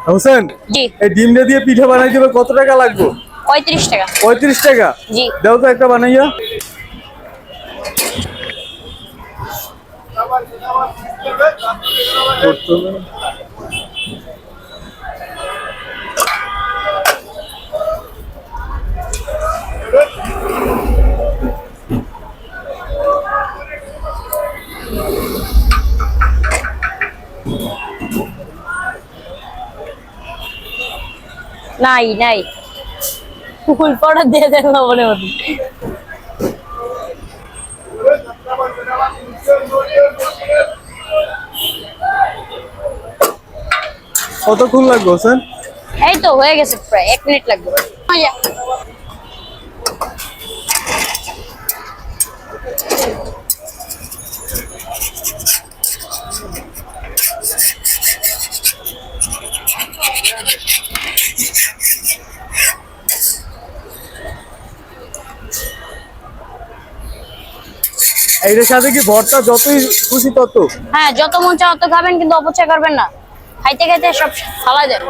হোসেন, জি। এই ডিমটা দিয়ে পিঠা বানাই দিবে, কত টাকা লাগবে? 35 টাকা। 35 টাকা? জি। দাও তো একটা বানাইয়া। নাই নাই, ফুল পাউডার দিয়ে দেন লবণের মধ্যে। কতক্ষণ লাগবে হোসেন? এই তো হয়ে গেছে, প্রায় 1 মিনিট লাগবে। এইটার সাথে কি ভর্তা যতই খুশি তত? হ্যাঁ, যত মন চায় তত খাবেন, কিন্তু অপচয় করবেন না। খাইতে খাইতে সব ফালা দেন।